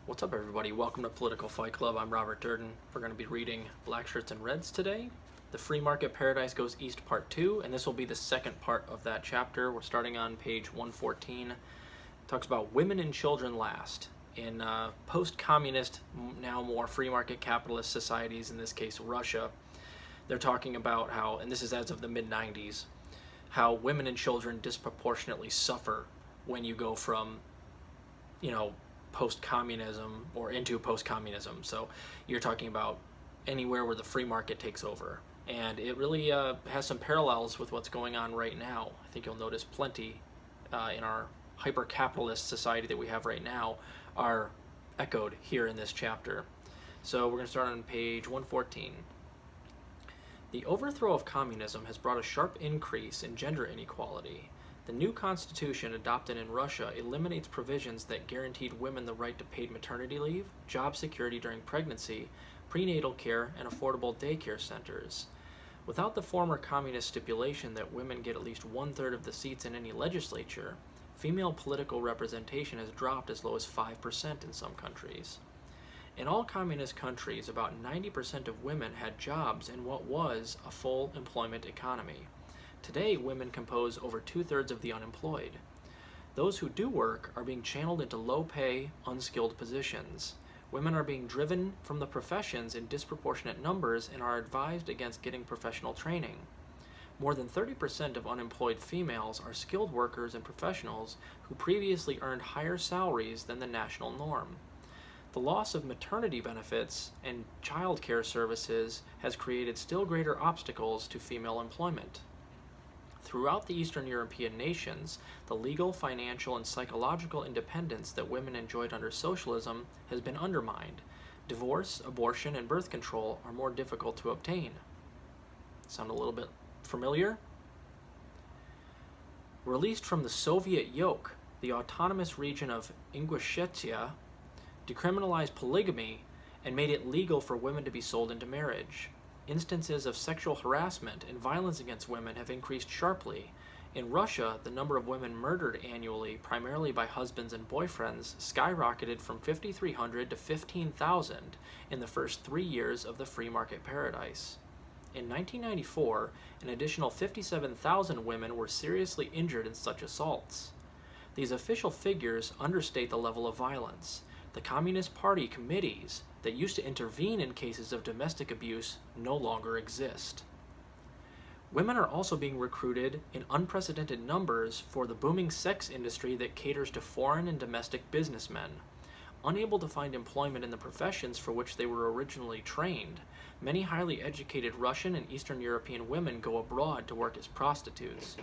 What's up, everybody? Welcome to Political Fight Club. I'm Robert Durden. We're going to be reading Blackshirts and Reds today. The Free Market Paradise Goes East Part 2, and this will be the second part of that chapter. We're starting on page 114. It talks about women and children last. In post-communist, now more free market capitalist societies, in this case Russia, they're talking about how, and this is as of the mid-90s, how women and children disproportionately suffer when you go from, post-communism or into post-communism. So you're talking about anywhere where the free market takes over. And it really has some parallels with what's going on right now. I think you'll notice plenty in our hyper-capitalist society that we have right now are echoed here in this chapter. So we're going to start on page 114. The overthrow of communism has brought a sharp increase in gender inequality. The new constitution adopted in Russia eliminates provisions that guaranteed women the right to paid maternity leave, job security during pregnancy, prenatal care, and affordable daycare centers. Without the former communist stipulation that women get at least one-third of the seats in any legislature, female political representation has dropped as low as 5% in some countries. In all communist countries, about 90% of women had jobs in what was a full employment economy. Today, women compose over two-thirds of the unemployed. Those who do work are being channeled into low-pay, unskilled positions. Women are being driven from the professions in disproportionate numbers and are advised against getting professional training. More than 30% of unemployed females are skilled workers and professionals who previously earned higher salaries than the national norm. The loss of maternity benefits and child care services has created still greater obstacles to female employment. Throughout the Eastern European nations, the legal, financial, and psychological independence that women enjoyed under socialism has been undermined. Divorce, abortion, and birth control are more difficult to obtain. Sound a little bit familiar? Released from the Soviet yoke, the autonomous region of Ingushetia decriminalized polygamy and made it legal for women to be sold into marriage. Instances of sexual harassment and violence against women have increased sharply. In Russia, the number of women murdered annually, primarily by husbands and boyfriends, skyrocketed from 5,300 to 15,000 in the first 3 years of the free market paradise. In 1994, an additional 57,000 women were seriously injured in such assaults. These official figures understate the level of violence. The Communist Party committees that used to intervene in cases of domestic abuse no longer exist. Women are also being recruited in unprecedented numbers for the booming sex industry that caters to foreign and domestic businessmen. Unable to find employment in the professions for which they were originally trained, many highly educated Russian and Eastern European women go abroad to work as prostitutes.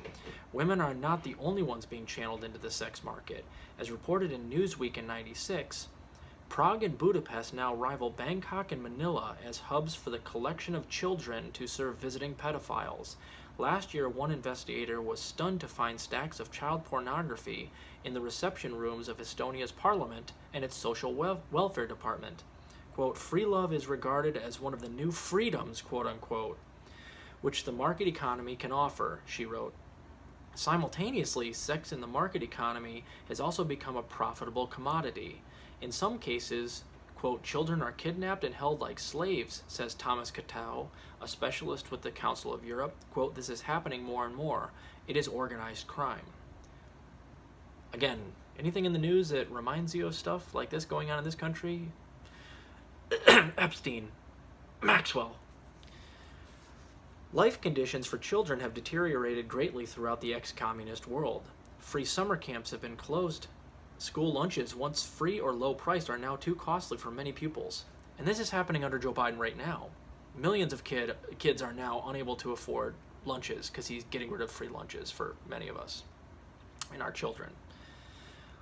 Women are not the only ones being channeled into the sex market. As reported in Newsweek in '96, Prague and Budapest now rival Bangkok and Manila as hubs for the collection of children to serve visiting pedophiles. Last year, one investigator was stunned to find stacks of child pornography in the reception rooms of Estonia's parliament and its social welfare department. Quote, "Free love is regarded as one of the new freedoms, quote unquote, which the market economy can offer," she wrote. Simultaneously, sex in the market economy has also become a profitable commodity. In some cases, quote, "children are kidnapped and held like slaves," says Thomas Katow, a specialist with the Council of Europe. Quote, "This is happening more and more. It is organized crime." Again, anything in the news that reminds you of stuff like this going on in this country? Epstein, Maxwell. Life conditions for children have deteriorated greatly throughout the ex-communist world. Free summer camps have been closed. School lunches, once free or low priced, are now too costly for many pupils. And this is happening under Joe Biden right now. Millions of kids are now unable to afford lunches because he's getting rid of free lunches for many of us and our children.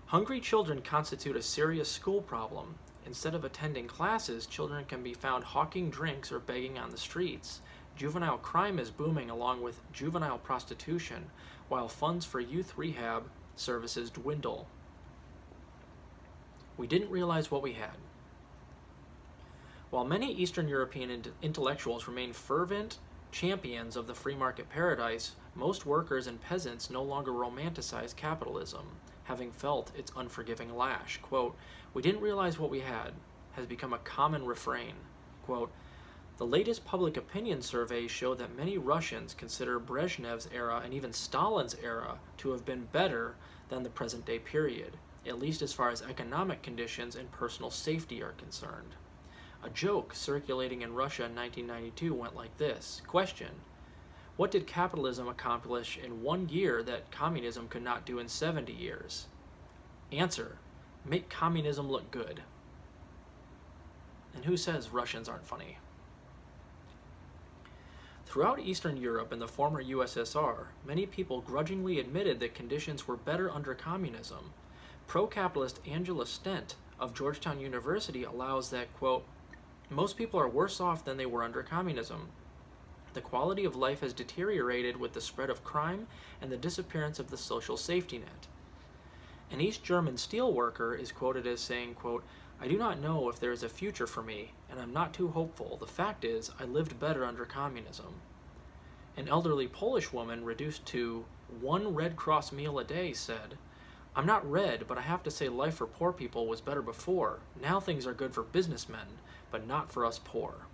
Hungry children constitute a serious school problem. Instead of attending classes, children can be found hawking drinks or begging on the streets. Juvenile crime is booming along with juvenile prostitution, while funds for youth rehab services dwindle. We didn't realize what we had. While many Eastern European intellectuals remain fervent champions of the free market paradise, most workers and peasants no longer romanticize capitalism. having felt its unforgiving lash. Quote, "We didn't realize what we had," has become a common refrain. Quote, "The latest public opinion surveys show that many Russians consider Brezhnev's era and even Stalin's era to have been better than the present-day period, at least as far as economic conditions and personal safety are concerned." A joke circulating in Russia in 1992 went like this. Question: what did capitalism accomplish in 1 year that communism could not do in 70 years? Answer: make communism look good. And who says Russians aren't funny? Throughout Eastern Europe and the former USSR, many people grudgingly admitted that conditions were better under communism. Pro-capitalist Angela Stent of Georgetown University allows that, quote, "Most people are worse off than they were under communism. The quality of life has deteriorated with the spread of crime and the disappearance of the social safety net." An East German steel worker is quoted as saying, quote, "I do not know if there is a future for me, and I'm not too hopeful. The fact is, I lived better under communism." An elderly Polish woman reduced to 1 Red Cross meal a day said, "I'm not red, but I have to say life for poor people was better before. Now things are good for businessmen, but not for us poor."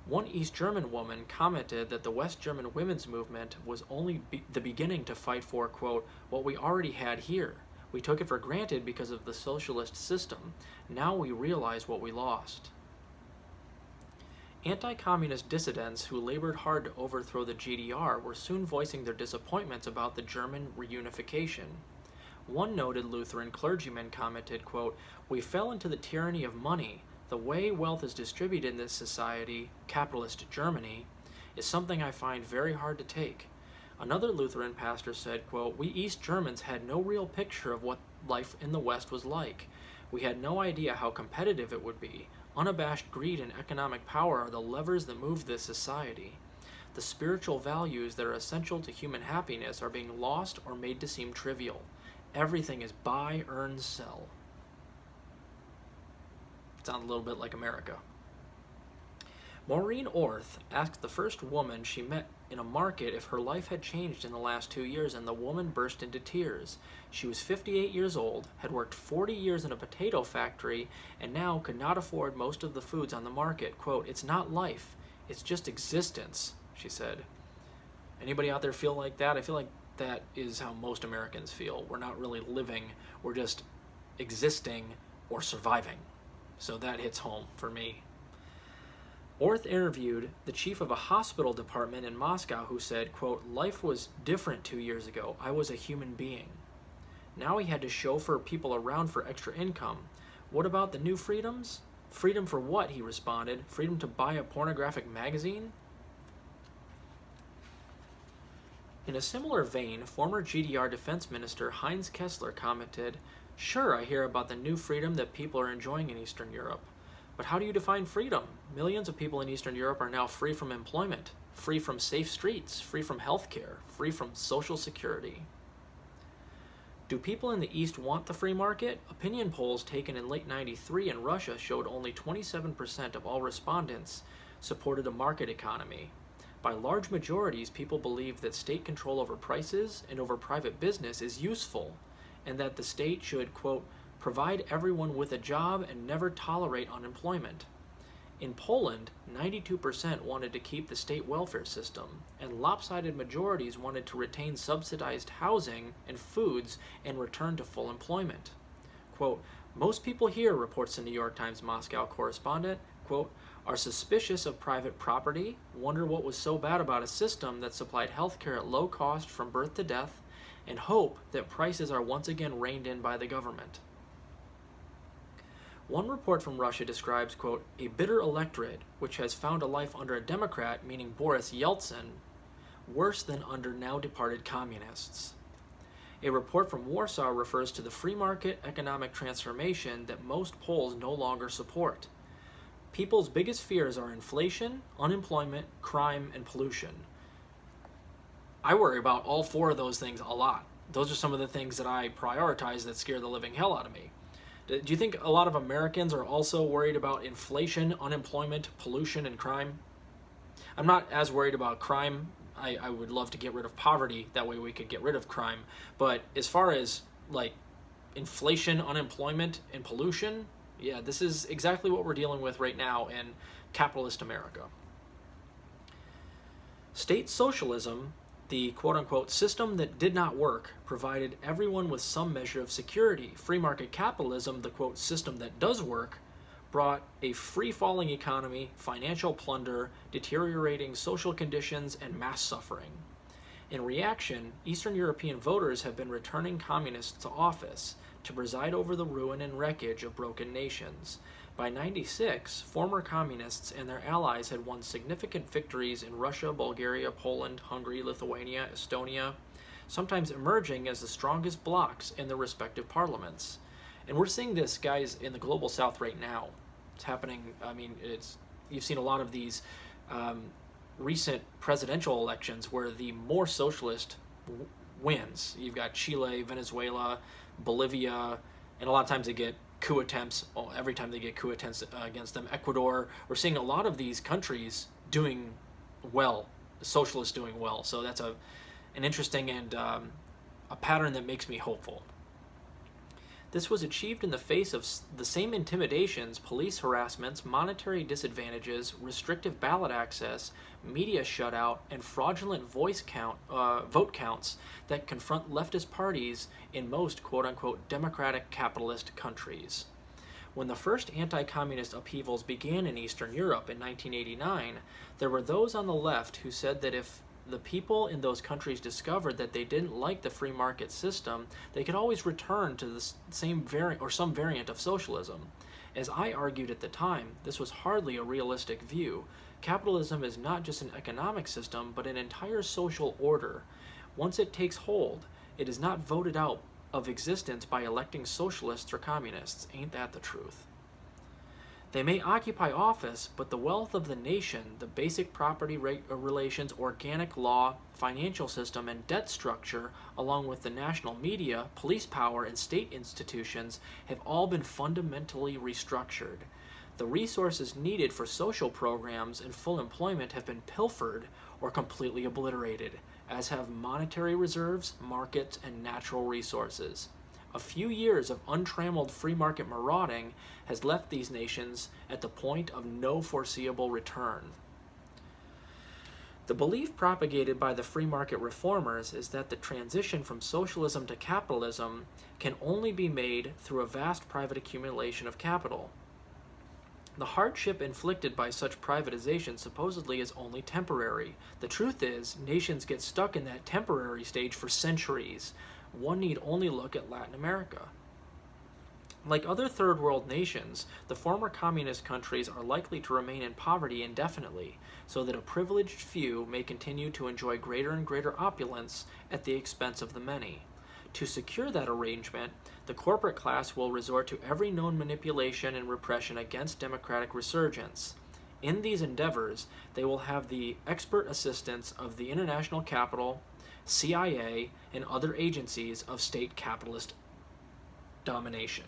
One East German woman commented that the West German women's movement was only the beginning to fight for, quote, "what we already had here. We took it for granted because of the socialist system. Now we realize what we lost." Anti-communist dissidents who labored hard to overthrow the GDR were soon voicing their disappointments about the German reunification. One noted Lutheran clergyman commented, quote, "We fell into the tyranny of money. The way wealth is distributed in this society, capitalist Germany, is something I find very hard to take." Another Lutheran pastor said, quote, "We East Germans had no real picture of what life in the West was like. We had no idea how competitive it would be. Unabashed greed and economic power are the levers that move this society. The spiritual values that are essential to human happiness are being lost or made to seem trivial. Everything is buy, earn, sell." Sounds a little bit like America. Maureen Orth asked the first woman she met in a market if her life had changed in the last 2 years, and the woman burst into tears. She was 58 years old, had worked 40 years in a potato factory, and now could not afford most of the foods on the market. Quote, "It's not life, it's just existence," she said. Anybody out there feel like that? I feel like that is how most Americans feel. We're not really living, we're just existing or surviving. So that hits home for me. Orth interviewed the chief of a hospital department in Moscow who said, quote, "Life was different 2 years ago. I was a human being. Now he had to chauffeur people around for extra income. What about the new freedoms? Freedom for what?" he responded. "Freedom to buy a pornographic magazine?" In a similar vein, former GDR defense minister Heinz Kessler commented, "Sure, I hear about the new freedom that people are enjoying in Eastern Europe. But how do you define freedom? Millions of people in Eastern Europe are now free from employment, free from safe streets, free from health care, free from social security." Do people in the East want the free market? Opinion polls taken in late '93 in Russia showed only 27% of all respondents supported a market economy. By large majorities, people believe that state control over prices and over private business is useful, and that the state should, quote, "provide everyone with a job and never tolerate unemployment." In Poland, 92% wanted to keep the state welfare system, and lopsided majorities wanted to retain subsidized housing and foods and return to full employment. Quote, "Most people here," reports the New York Times Moscow correspondent, quote, "are suspicious of private property, wonder what was so bad about a system that supplied health care at low cost from birth to death, and hope that prices are once again reined in by the government." One report from Russia describes, quote, "a bitter electorate which has found a life under a Democrat, meaning Boris Yeltsin, worse than under now departed communists." A report from Warsaw refers to the free market economic transformation that most Poles no longer support. People's biggest fears are inflation, unemployment, crime, and pollution. I worry about all 4 of those things a lot. Those are some of the things that I prioritize that scare the living hell out of me. Do you think a lot of Americans are also worried about inflation, unemployment, pollution, and crime? I'm not as worried about crime. I would love to get rid of poverty. That way we could get rid of crime. But as far as like inflation, unemployment, and pollution. Yeah, this is exactly what we're dealing with right now in capitalist America. State socialism, the quote-unquote system that did not work, provided everyone with some measure of security. Free market capitalism, the quote system that does work, brought a free-falling economy, financial plunder, deteriorating social conditions, and mass suffering. In reaction, Eastern European voters have been returning communists to office to preside over the ruin and wreckage of broken nations. By 96, former communists and their allies had won significant victories in Russia, Bulgaria, Poland, Hungary, Lithuania, Estonia, sometimes emerging as the strongest blocs in their respective parliaments. And we're seeing this, guys, in the global south right now. It's happening. I mean, you've seen a lot of these recent presidential elections where the more socialist wins. You've got Chile, Venezuela, Bolivia, and a lot of times they get coup attempts. Every time they get coup attempts against them, Ecuador. We're seeing a lot of these countries doing well, the socialists doing well. So that's an interesting and a pattern that makes me hopeful. This was achieved in the face of the same intimidations, police harassments, monetary disadvantages, restrictive ballot access, media shutout, and fraudulent vote counts that confront leftist parties in most quote-unquote democratic capitalist countries. When the first anti-communist upheavals began in Eastern Europe in 1989, there were those on the left who said that if the people in those countries discovered that they didn't like the free market system, they could always return to the same variant or some variant of socialism. As I argued at the time, this was hardly a realistic view. Capitalism is not just an economic system, but an entire social order. Once it takes hold, it is not voted out of existence by electing socialists or communists. Ain't that the truth? They may occupy office, but the wealth of the nation, the basic property relations, organic law, financial system, and debt structure, along with the national media, police power, and state institutions, have all been fundamentally restructured. The resources needed for social programs and full employment have been pilfered or completely obliterated, as have monetary reserves, markets, and natural resources. A few years of untrammeled free market marauding has left these nations at the point of no foreseeable return. The belief propagated by the free market reformers is that the transition from socialism to capitalism can only be made through a vast private accumulation of capital. The hardship inflicted by such privatization supposedly is only temporary. The truth is, nations get stuck in that temporary stage for centuries. One need only look at Latin America. Like other third world nations, the former communist countries are likely to remain in poverty indefinitely, so that a privileged few may continue to enjoy greater and greater opulence at the expense of the many. To secure that arrangement, the corporate class will resort to every known manipulation and repression against democratic resurgence. In these endeavors, they will have the expert assistance of the international capital, CIA, and other agencies of state capitalist domination.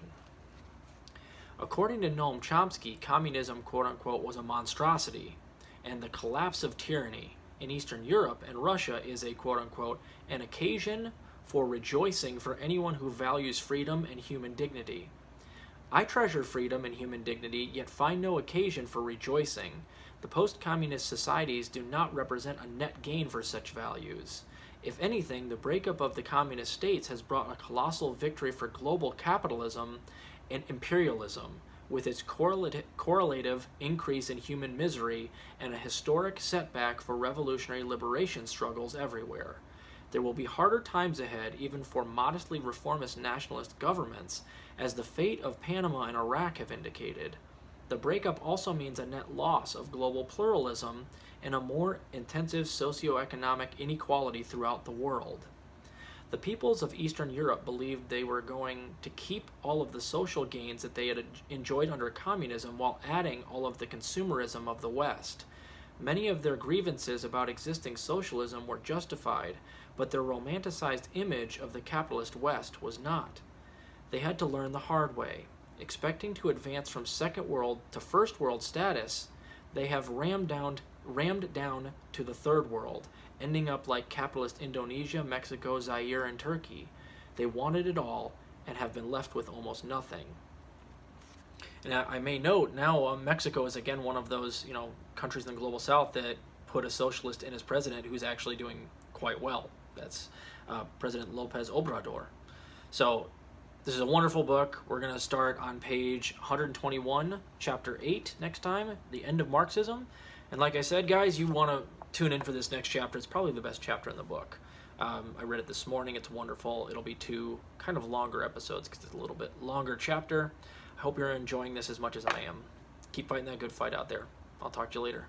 According to Noam Chomsky, communism, quote-unquote, was a monstrosity, and the collapse of tyranny in Eastern Europe and Russia is a, quote-unquote, an occasion for rejoicing for anyone who values freedom and human dignity. I treasure freedom and human dignity, yet find no occasion for rejoicing. The post-communist societies do not represent a net gain for such values. If anything, the breakup of the communist states has brought a colossal victory for global capitalism and imperialism, with its correlative increase in human misery and a historic setback for revolutionary liberation struggles everywhere. There will be harder times ahead even for modestly reformist nationalist governments, as the fate of Panama and Iraq have indicated. The breakup also means a net loss of global pluralism and a more intensive socioeconomic inequality throughout the world. The peoples of Eastern Europe believed they were going to keep all of the social gains that they had enjoyed under communism while adding all of the consumerism of the West. Many of their grievances about existing socialism were justified, but their romanticized image of the capitalist West was not. They had to learn the hard way. Expecting to advance from second world to first world status, they have rammed down to the third world, ending up like capitalist Indonesia, Mexico, Zaire, and Turkey. They wanted it all and have been left with almost nothing. And I may note now, Mexico is again one of those countries in the global south that put a socialist in as president who's actually doing quite well. That's President Lopez Obrador. So this is a wonderful book. We're going to start on page 121, chapter 8 next time, The End of Marxism. And like I said, guys, you want to tune in for this next chapter. It's probably the best chapter in the book. I read it this morning. It's wonderful. It'll be 2 kind of longer episodes because it's a little bit longer chapter. I hope you're enjoying this as much as I am. Keep fighting that good fight out there. I'll talk to you later.